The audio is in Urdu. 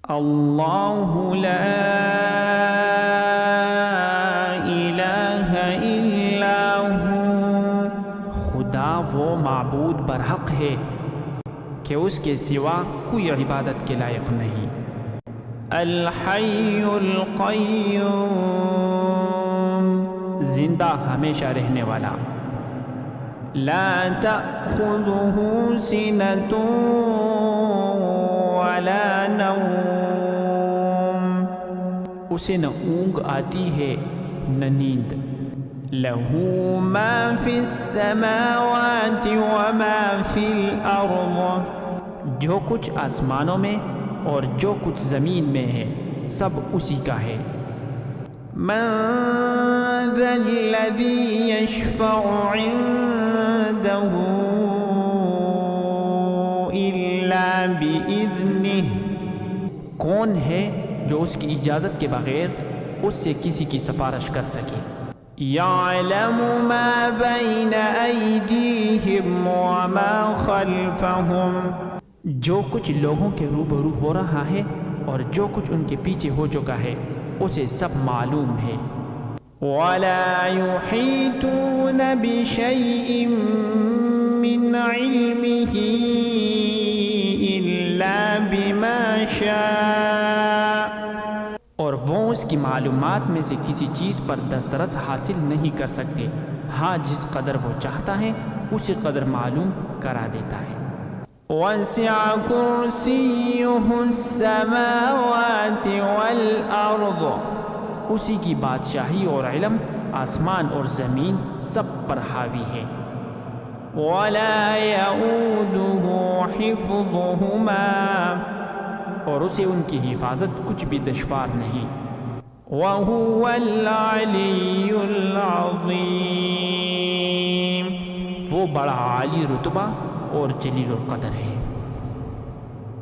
اللہ لا الہ الا ہو، خدا وہ معبود برحق ہے کہ اس کے سوا کوئی عبادت کے لائق نہیں۔ الحی القیوم، زندہ ہمیشہ رہنے والا۔ لا تأخذہ سنۃ ولا نوم، اسے نہ اونگ آتی ہے نہ نیند۔ لہ ما فی السماوات وما فی الارض، جو کچھ آسمانوں میں اور جو کچھ زمین میں ہے سب اسی کا ہے۔ من ذا الذی یشفع عنده الا باذنہ، کون ہے جو اس کی اجازت کے بغیر اس سے کسی کی سفارش کر سکے۔ یعلم ما بین ایدیہم وما خلفہم، جو کچھ لوگوں کے روبرو ہو رہا ہے اور جو کچھ ان کے پیچھے ہو چکا ہے اسے سب معلوم ہے۔ وَلَا يُحِيطُونَ بِشَيْءٍ مِّنْ عِلْمِهِ إِلَّا بِمَا شَاءَ، اور وہ اس کی معلومات میں سے کسی چیز پر دسترس حاصل نہیں کر سکتے، ہاں جس قدر وہ چاہتا ہے اسی قدر معلوم کرا دیتا ہے۔ وَسِعَ كُرْسِيُّهُ السَّمَاوَاتِ وَالْأَرْضَ، اسی کی بادشاہی اور علم آسمان اور زمین سب پر حاوی ہے۔ وَلَا يَئُودُهُ حِفْظُهُمَا، اور اسے ان کی حفاظت کچھ بھی دشوار نہیں۔ وَهُوَ الْعَلِيُّ الْعَظِيمُ، وہ بڑا عالی رتبہ اور جلیل القدر ہے۔